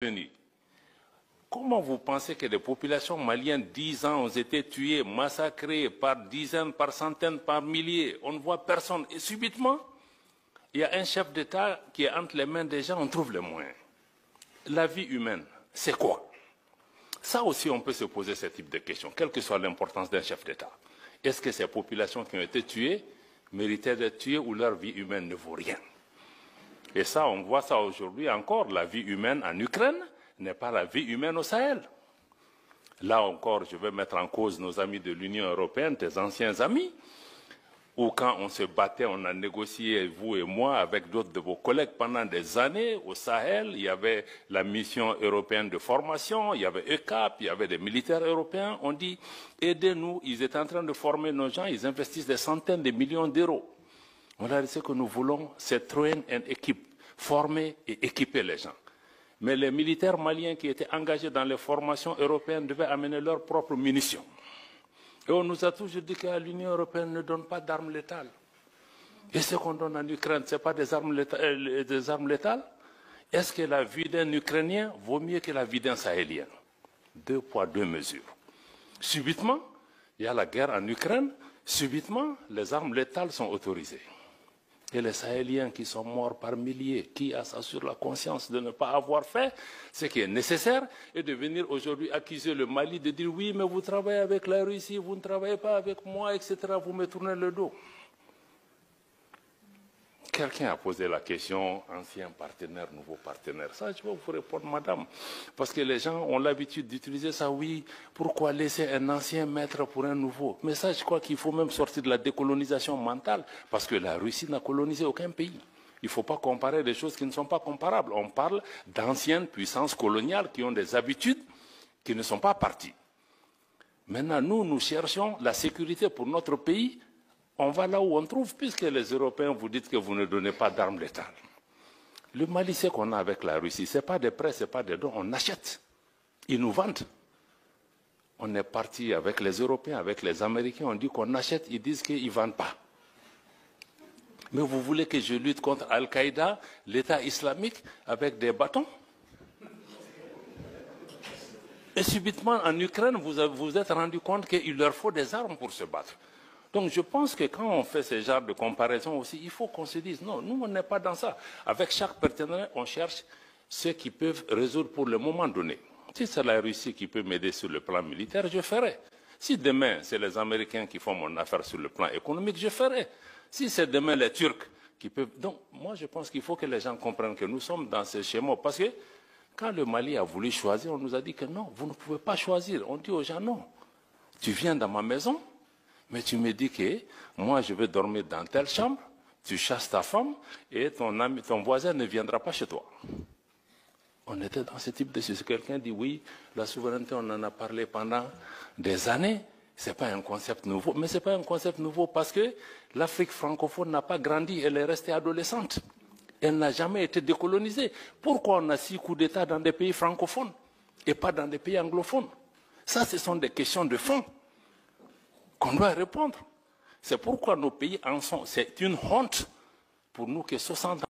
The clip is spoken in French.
Unis. Comment vous pensez que les populations maliennes, 10 ans, ont été tuées, massacrées par dizaines, par centaines, par milliers? On ne voit personne. Et subitement, il y a un chef d'État qui est entre les mains des gens, on trouve les moyens. La vie humaine, c'est quoi? Ça aussi, on peut se poser ce type de questions, quelle que soit l'importance d'un chef d'État. Est-ce que ces populations qui ont été tuées méritaient d'être tuées ou leur vie humaine ne vaut rien? Et ça, on voit ça aujourd'hui encore. La vie humaine en Ukraine n'est pas la vie humaine au Sahel. Là encore, je vais mettre en cause nos amis de l'Union européenne, tes anciens amis, où quand on se battait, on a négocié, vous et moi, avec d'autres de vos collègues pendant des années au Sahel. Il y avait la mission européenne de formation, il y avait ECAP, il y avait des militaires européens. On dit, aidez-nous, ils étaient en train de former nos gens, ils investissent des centaines de millions d'euros. On a dit ce que nous voulons, c'est train and équipe, former et équiper les gens. Mais les militaires maliens qui étaient engagés dans les formations européennes devaient amener leurs propres munitions. Et on nous a toujours dit que l'Union européenne ne donne pas d'armes létales. Et ce qu'on donne en Ukraine, ce n'est pas des armes létales? Est-ce que la vie d'un Ukrainien vaut mieux que la vie d'un Sahélien? 2 poids, 2 mesures. Subitement, il y a la guerre en Ukraine, subitement, les armes létales sont autorisées. Et les Sahéliens qui sont morts par milliers, qui a ça sur la conscience de ne pas avoir fait ce qui est nécessaire, et de venir aujourd'hui accuser le Mali de dire oui, mais vous travaillez avec la Russie, vous ne travaillez pas avec moi, etc. Vous me tournez le dos. Quelqu'un a posé la question, ancien partenaire, nouveau partenaire. Ça, je vais vous répondre, madame. Parce que les gens ont l'habitude d'utiliser ça, oui, pourquoi laisser un ancien maître pour un nouveau? Mais ça, je crois qu'il faut même sortir de la décolonisation mentale, parce que la Russie n'a colonisé aucun pays. Il ne faut pas comparer des choses qui ne sont pas comparables. On parle d'anciennes puissances coloniales qui ont des habitudes qui ne sont pas parties. Maintenant, nous cherchons la sécurité pour notre pays. On va là où on trouve, puisque les Européens vous dites que vous ne donnez pas d'armes létales. Le Mali, c'est qu'on a avec la Russie, ce n'est pas des prêts, ce n'est pas des dons, on achète. Ils nous vendent. On est parti avec les Européens, avec les Américains, on dit qu'on achète, ils disent qu'ils ne vendent pas. Mais vous voulez que je lutte contre Al-Qaïda, l'État islamique, avec des bâtons? Et subitement, en Ukraine, vous vous êtes rendu compte qu'il leur faut des armes pour se battre. Donc je pense que quand on fait ce genre de comparaison aussi, il faut qu'on se dise, non, nous on n'est pas dans ça. Avec chaque partenaire, on cherche ceux qui peuvent résoudre pour le moment donné. Si c'est la Russie qui peut m'aider sur le plan militaire, je ferai. Si demain, c'est les Américains qui font mon affaire sur le plan économique, je ferai. Si c'est demain les Turcs qui peuvent... Donc moi je pense qu'il faut que les gens comprennent que nous sommes dans ce schéma. Parce que quand le Mali a voulu choisir, on nous a dit que non, vous ne pouvez pas choisir. On dit aux gens, non, tu viens dans ma maison, mais tu me dis que moi, je vais dormir dans telle chambre, tu chasses ta femme et ton voisin ne viendra pas chez toi. On était dans ce type de situation. Quelqu'un dit oui, la souveraineté, on en a parlé pendant des années. Ce n'est pas un concept nouveau. Mais ce n'est pas un concept nouveau parce que l'Afrique francophone n'a pas grandi, elle est restée adolescente. Elle n'a jamais été décolonisée. Pourquoi on a 6 coups d'État dans des pays francophones et pas dans des pays anglophones? Ça, ce sont des questions de fond qu'on doit répondre. C'est pourquoi nos pays en sont. C'est une honte pour nous que 60 ans